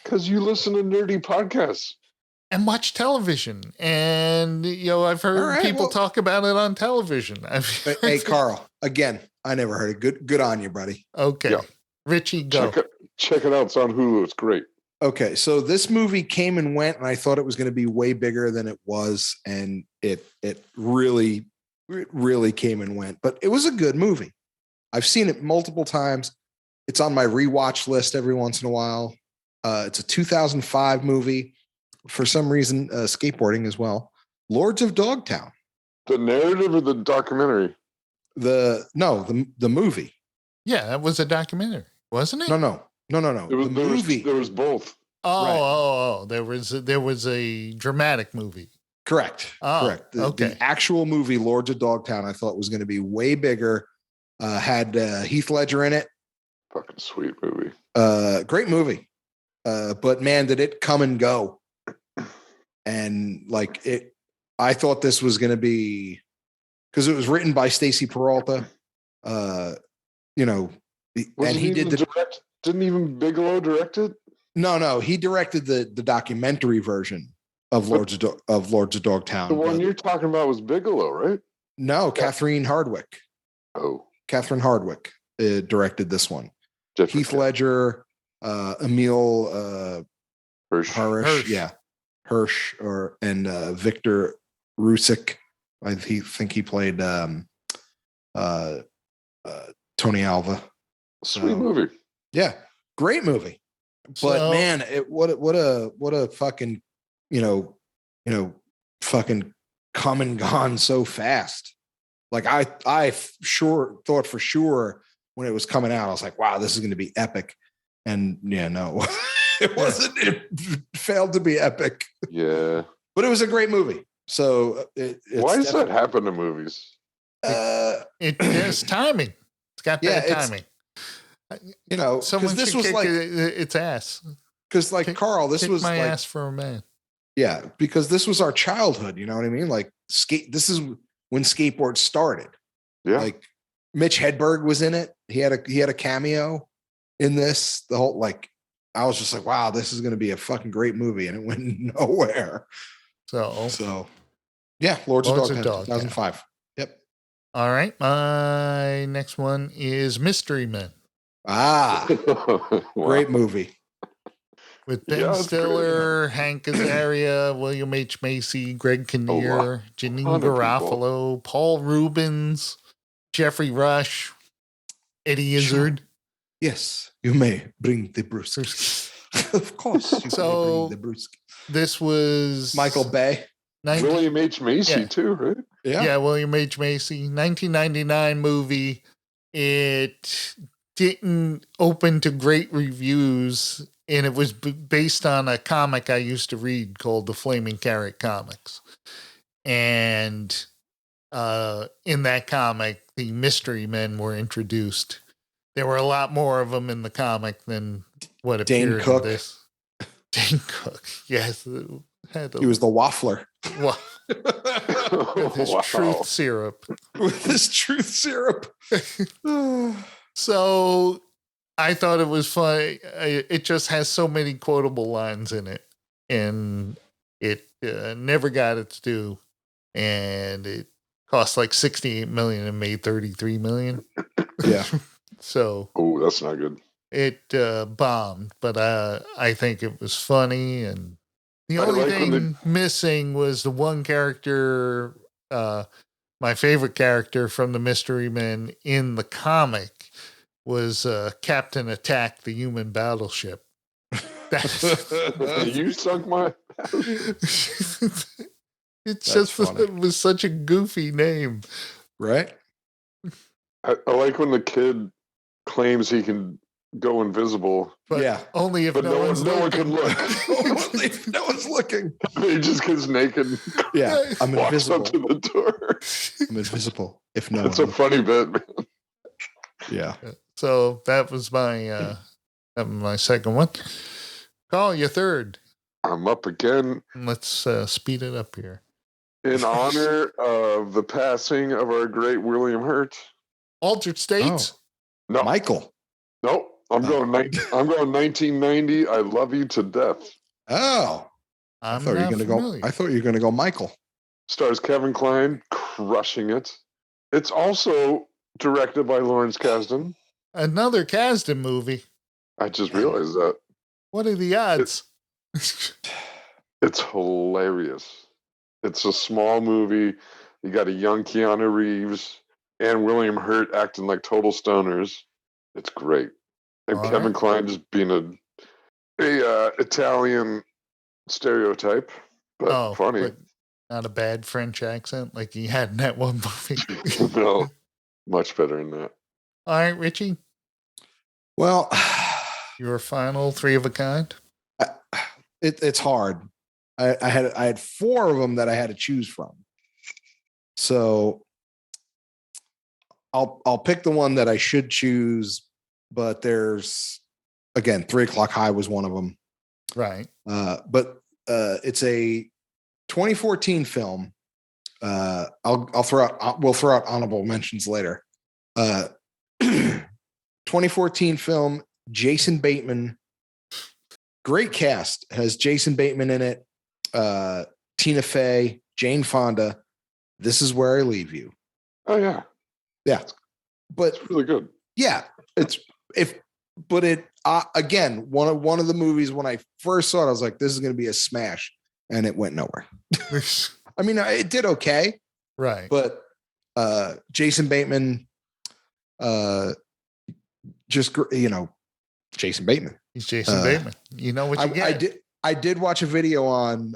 Because you listen to nerdy podcasts. And watch television. And, I've heard people talk about it on television. Hey, Carl, again, I never heard it. Good on you, buddy. Okay. Yeah. Richie, go. Check it out. It's on Hulu. It's great. Okay, so this movie came and went, and I thought it was going to be way bigger than it was, and it really came and went. But it was a good movie. I've seen it multiple times. It's on my rewatch list every once in a while. It's a 2005 movie. For some reason, skateboarding as well. Lords of Dogtown. The narrative or the documentary? The movie. Yeah, that was a documentary, wasn't it? No. The movie. There was both. Oh, there was a dramatic movie. Correct. Correct. The actual movie, Lords of Dogtown, I thought was going to be way bigger. Had Heath Ledger in it. Fucking sweet movie. Great movie. But man, did it come and go. And I thought this was going to be, because it was written by Stacy Peralta. And he did direct. Didn't even Bigelow direct it? No, he directed the documentary version of Lords of Dogtown. The one you're talking about was Bigelow, right? No, Catherine Hardwicke. Oh, Catherine Hardwicke directed this one. Different, Heath Ledger, Emil Hirsch, Hirsch, and Victor Rusick. I think he played Tony Alva. Sweet movie. Yeah, great movie. But man, what a fucking fucking come and gone so fast. Like I thought for sure when it was coming out, I was like, wow, this is going to be epic. And yeah, no, it wasn't. It failed to be epic. Yeah, but it was a great movie. So why does that happen to movies? It's timing. It's got bad timing. Someone this should was kick like its ass. Because Carl, this was my like ass for a man. Yeah, because this was our childhood. You know what I mean? Like this is when skateboards started. Yeah. Like Mitch Hedberg was in it. He had a cameo in this. The whole I was just like, wow, this is going to be a fucking great movie, and it went nowhere. So yeah, Lords of Dogtown, 2005. Yep. All right, my next one is Mystery Men. Great movie. With Ben Stiller, Hank Azaria, William H. Macy, Greg Kinnear, Janine Garofalo, Paul Rubens, Jeffrey Rush, Eddie Izzard. Yes, you may bring the brewski. Of course. You so may bring the brewski. This was Michael Bay. William H. Macy too, right? Yeah, William H. Macy. 1999 movie. It didn't open to great reviews. And it was based on a comic I used to read called the Flaming Carrot Comics. And in that comic, the Mystery Men were introduced. There were a lot more of them in the comic than what appeared in this. Dane Cook, yes. He was the waffler. With his truth syrup. With his truth syrup. So I thought it was funny. It just has so many quotable lines in it, and it never got its due. And it cost like $68 million and made $33 million. Yeah. So, that's not good. It bombed, but I think it was funny. And the only thing missing was the one character, my favorite character from the Mystery Men in the comic. Was Captain Attack, the human battleship. You sunk my... It was such a goofy name. Right? I like when the kid claims he can go invisible. But only if no one can look. Only if no one's looking. He just gets naked. Yeah, I'm invisible. Up to the door. I'm invisible if no It's a funny bit, man. Yeah. So that was my second one. Call your third. I'm up again. Let's speed it up here. In honor of the passing of our great William Hurt. Altered States. No, Michael. nope. I'm going 1990. I Love You to Death. Oh, I thought you were going to go Michael. Stars Kevin Kline, crushing it. It's also directed by Lawrence Kasdan. Another Kasdan movie. I just realized that. What are the odds? It's hilarious. It's a small movie. You got a young Keanu Reeves and William Hurt acting like total stoners. It's great. And All Kevin right. Kline just being a Italian stereotype, but funny. But not a bad French accent like he had in that one movie. No, much better than that. All right, Richie. Well, Your final three of a kind. it's hard. I had four of them that I had to choose from. So I'll pick the one that I should choose, but there's again 3 O'Clock High was one of them. Right. But it's a 2014 film. We'll throw out honorable mentions later. 2014 film, Jason Bateman. Great cast. Has Jason Bateman in it. Tina Fey, Jane Fonda. This Is Where I Leave You. Oh yeah. Yeah. But it's really good. Yeah. Again, one of the movies when I first saw it, I was like, this is going to be a smash. And it went nowhere. I mean, it did okay. Right. But Jason Bateman, Jason Bateman. He's Jason Bateman. You know what you get. I did watch a video on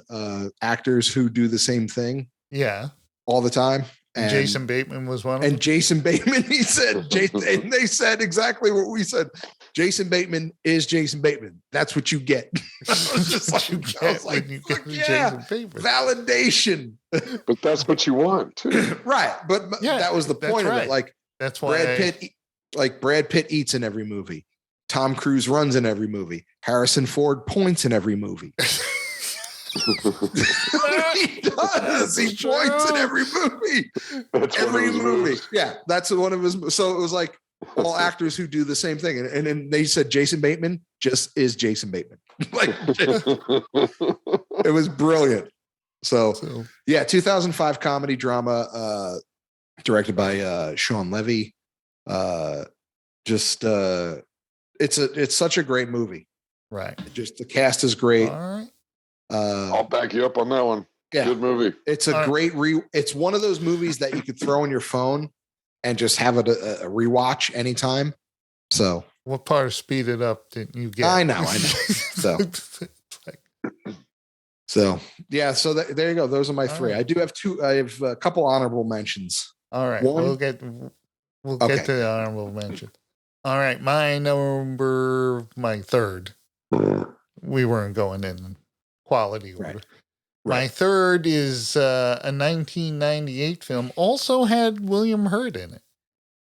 actors who do the same thing. Yeah. All the time. And Jason Bateman was one of them. And Jason Bateman, he said, and they said exactly what we said. Jason Bateman is Jason Bateman. That's what you get. I was just like, Jason Bateman. Validation. But that's what you want too. Right. But yeah, that was the point of it. Like that's why Brad Pitt eats in every movie. Tom Cruise runs in every movie. Harrison Ford points in every movie. He does. He points in every movie. Every movie. Yeah, that's one of his. So it was like all actors who do the same thing, and then they said Jason Bateman just is Jason Bateman. Like it was brilliant. So yeah, 2005 comedy drama, directed by Sean Levy. It's such a great movie. Right. Just the cast is great. All right. I'll back you up on that one. Yeah. Good movie. It's a great it's one of those movies that you could throw on your phone and just have it a rewatch anytime. So what part of Speed It Up didn't you get? I know. So yeah, so there you go. Those are my three. Right. I have a couple honorable mentions. All right. We'll get to the honorable mention. All right. My third. We weren't going in quality order. Right. My third is a 1998 film. Also had William Hurt in it.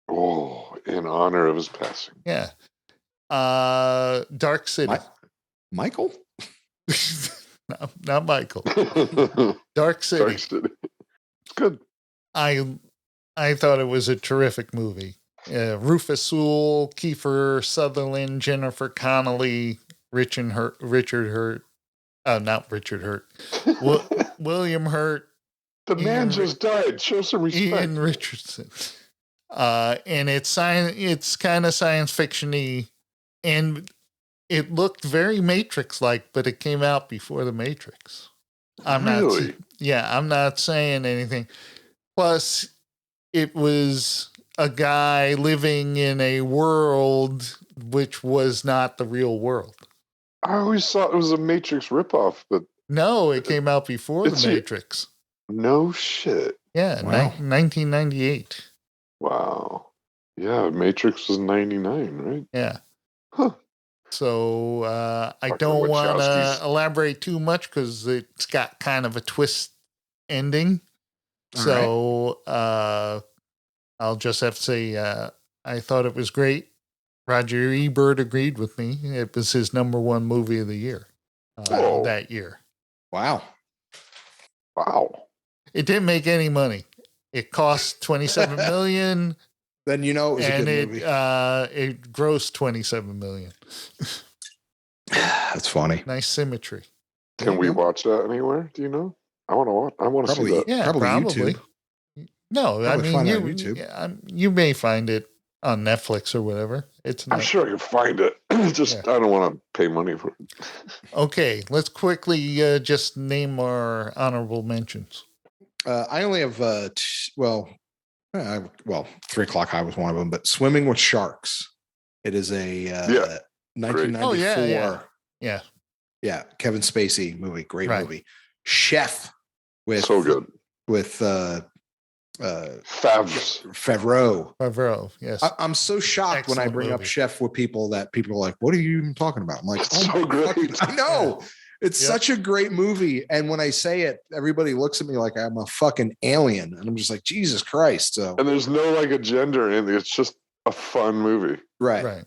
Oh, in honor of his passing. Yeah. Dark City. Michael? No, not Michael. Dark City. Dark City. It's good. I thought it was a terrific movie. Rufus Sewell, Kiefer Sutherland, Jennifer Connelly, Richard Hurt. Not Richard Hurt. William Hurt. The man just died. Show some respect. Ian Richardson. And it's kind of science fiction-y, and it looked very Matrix-like, but it came out before the Matrix. I'm not saying anything. Plus, it was a guy living in a world which was not the real world. I always thought it was a Matrix ripoff, but no, it came out before the Matrix. No shit. Yeah, wow. 1998. Wow. Yeah, Matrix was 99, right? Yeah. Huh. So I don't want to elaborate too much because it's got kind of a twist ending. So I'll just have to say I thought it was great. Roger Ebert agreed with me. It was his number one movie of the year Whoa. that year. Wow. Wow. It didn't make any money. It cost $27 million. Then it was and a good movie. It grossed $27 million. That's funny. Nice symmetry. Can we watch that anywhere? Do you know? I want to see that. Yeah, probably. YouTube. No, I Probably mean find it on YouTube. you may find it on Netflix or whatever. It's not. I'm sure I can find it. I don't want to pay money for it. Okay, let's quickly just name our honorable mentions. I only have 3:00 High was one of them, but Swimming with Sharks. It is a 1994. Oh, yeah. Kevin Spacey movie, great Right. movie. Chef with So good. with Favreau. Favreau, yes. I'm so shocked when I Excellent bring up movie. Chef with people that people are like, "What are you even talking about?" I'm like, It's "Oh, so great. I know." It's Yep. such a great movie. And when I say it, everybody looks at me like I'm a fucking alien. And I'm just like, Jesus Christ. So And there's no like agenda in it. It's just a fun movie. right.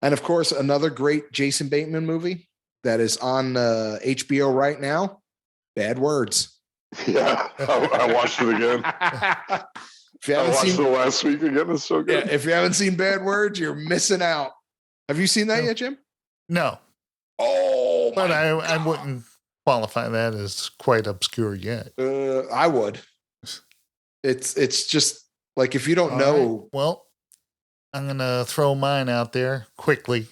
And of course, another great Jason Bateman movie that is on HBO right now. Bad Words. Yeah. I watched it again. If you I haven't watched seen it last week again. It's so good. if you haven't seen Bad Words, you're missing out. Have you seen that No. yet, Jim? No, Oh, but I wouldn't qualify that as quite obscure yet. I would. It's just like if you don't All know. right. Well, I'm going to throw mine out there quickly.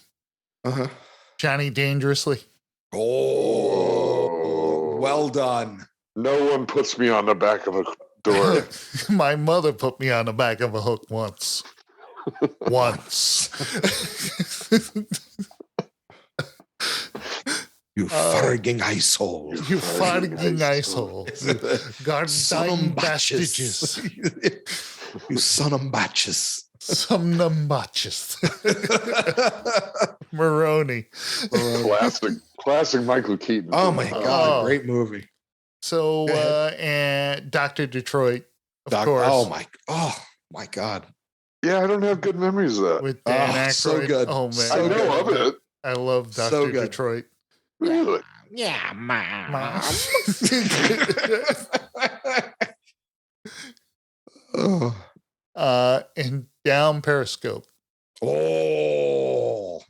Uh-huh. Johnny Dangerously. Oh, well done. No one puts me on the back of a door. My mother put me on the back of a hook once. You farting asshole. You farting asshole. Garden bastards. You son of batches. Some numbatches. Maroney. Classic Michael Keaton. Oh my God. Oh. Great movie. So, and Dr. Detroit, of course. Oh my God. Yeah, I don't have good memories of that. With Dan Aykroyd. so good. Oh, man. So I know good. of it. I love Dr. So good. Detroit. Really? Yeah, Mom. And Down Periscope. Oh.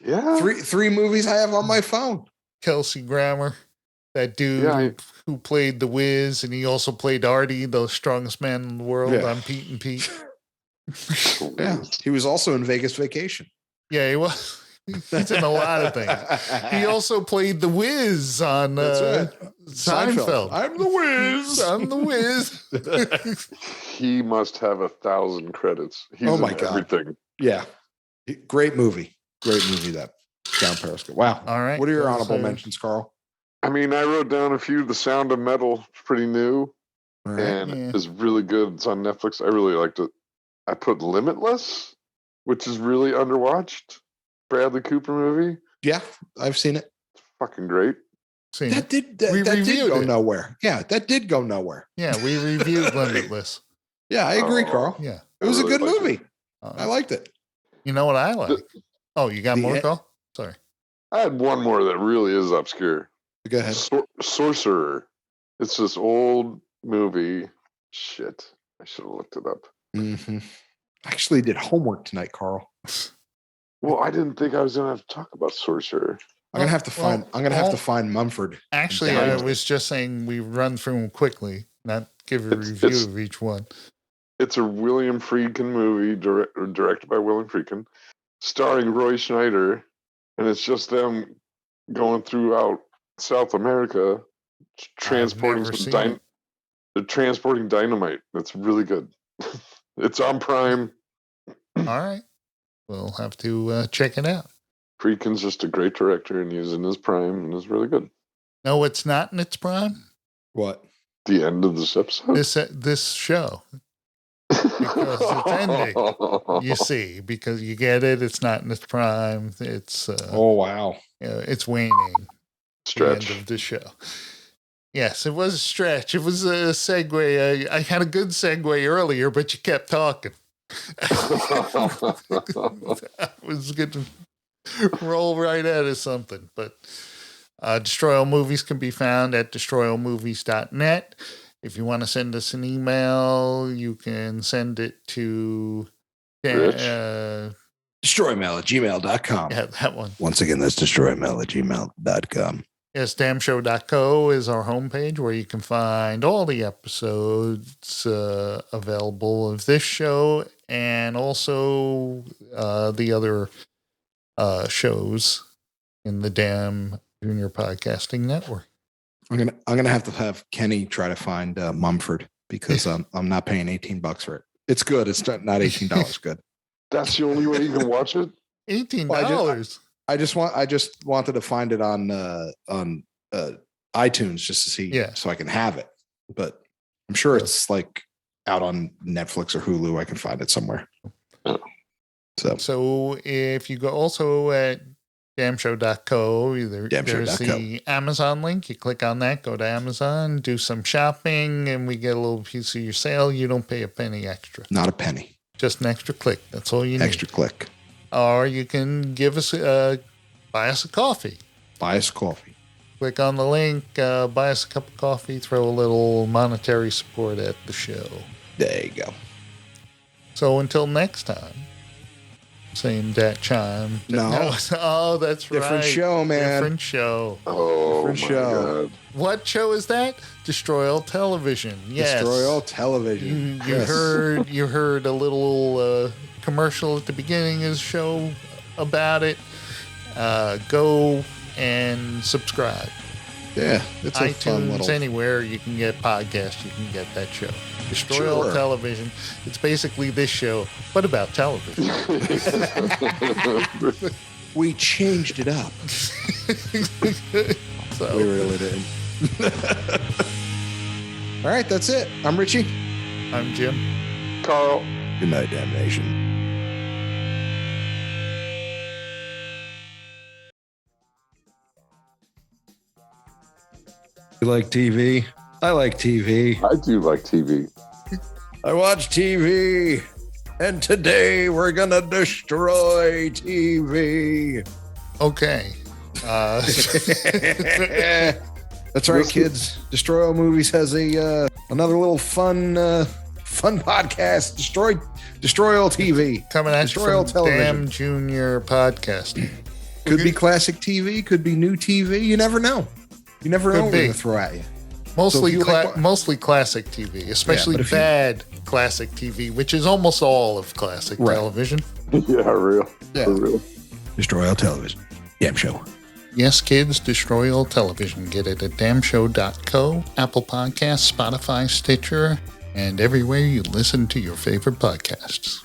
Yeah. Three movies I have on my phone. Kelsey Grammer, that dude Yeah, who played the Wiz, and he also played Artie, the strongest man in the world Yeah. on Pete and Pete. Yeah. He was also in Vegas Vacation. Yeah, he was. He's in a lot of things. He also played the Wiz on That's right. Seinfeld. I'm the Wiz. I'm the Wiz. He must have 1,000 credits. He's Oh my in God. everything. Yeah. Great movie. Great movie, that Down Periscope. Wow. All right. What are your those honorable are- mentions, Carl? I mean, I wrote down a few. The Sound of Metal is pretty new All right. and Yeah. is really good. It's on Netflix. I really liked it. I put Limitless, which is really underwatched. Bradley Cooper movie. Yeah, I've seen it. Fucking great. Seen That it. did We that did reviewed go it. nowhere. Yeah, that did go nowhere. Yeah, we reviewed Limitless. Yeah, I agree, Oh. Carl. Yeah. It was I a really good liked movie. Uh, I liked it. You know what I like? Oh, you got The more, e- Carl? Sorry. I had one more that really is obscure. Go ahead. Sorcerer. It's this old movie. Shit. I should have looked it up. Mm-hmm. Actually, did homework tonight, Carl. Well, I didn't think I was gonna have to talk about Sorcerer. I'm gonna have to find. Well, I'm gonna have to find Mumford. Actually, Down I it. was just saying we run through them quickly, not give a It's- review it's- of each one. It's a William Friedkin movie directed by William Friedkin, starring Roy Schneider, and it's just them going throughout South America, transporting never some seen it. They're transporting dynamite. That's really good. It's on Prime. All right. We'll have to check it out. Friedkin's just a great director, and he's in his prime, and is really good. No, it's not in its prime. What? The end of this episode. This show, because it's ending. You see, because you get it. It's not in its prime. It's Oh wow. it's waning. Stretch. The end of the show. Yes, it was a stretch. It was a segue. I had a good segue earlier, but you kept talking. I was going to roll right out of something, but Destroy All Movies can be found at destroyallmovies.net. If you want to send us an email, you can send it to destroymail@gmail.com. Yeah, that one. Once again, that's destroymail@gmail.com. Yes, damshow.co is our homepage where you can find all the episodes available of this show and also the other shows in the Damn Junior Podcasting Network. I'm gonna have to have Kenny try to find Mumford because I'm not paying $18 for it. It's good. It's not $18 good. That's the only way you can watch it. $18. Well, I just wanted to find it on iTunes just to see, so I can have it. But I'm sure it's like out on Netflix or Hulu. I can find it somewhere. So if you go also at damshow.co, there's the Amazon link. You click on that, go to Amazon, do some shopping, and we get a little piece of your sale. You don't pay a penny extra. Not a penny. Just an extra click. That's all you need. Extra click. Or you can give us buy us a coffee. Buy us coffee. Click on the link, buy us a cup of coffee, throw a little monetary support at the show. There you go. So until next time, same dat chime. No. Oh, that's Different right. show, man. Different show. Oh, Different show. God. What show is that? Destroy All Television. Yes. Destroy All Television. You heard a little commercial at the beginning of the show about it. Go and subscribe. Yeah, it's a fun iTunes, little. anywhere you can get podcasts, you can get that show. Destroy All Television. It's basically this show, but about television. We changed it up. So, We really did. All right, that's it. I'm Richie. I'm Jim. Carl. Good night, damnation. You like TV? I like TV. I do like TV. I watch TV. And today we're going to destroy TV. Okay. That's right, kids. Destroy All Movies has another little fun podcast. Destroy All TV. Coming at Destroy you All from Television. Damn Junior Podcasting. Could be classic TV. Could be new TV. You never know. You never know what they're going to throw at you. Mostly, So if you like- mostly classic TV, especially but if you- bad classic TV, which is almost all of classic Right. television. Yeah, real. Yeah. For real. Destroy All Television. Damn show. Yes, kids, Destroy All Television. Get it at damshow.co, Apple Podcasts, Spotify, Stitcher, and everywhere you listen to your favorite podcasts.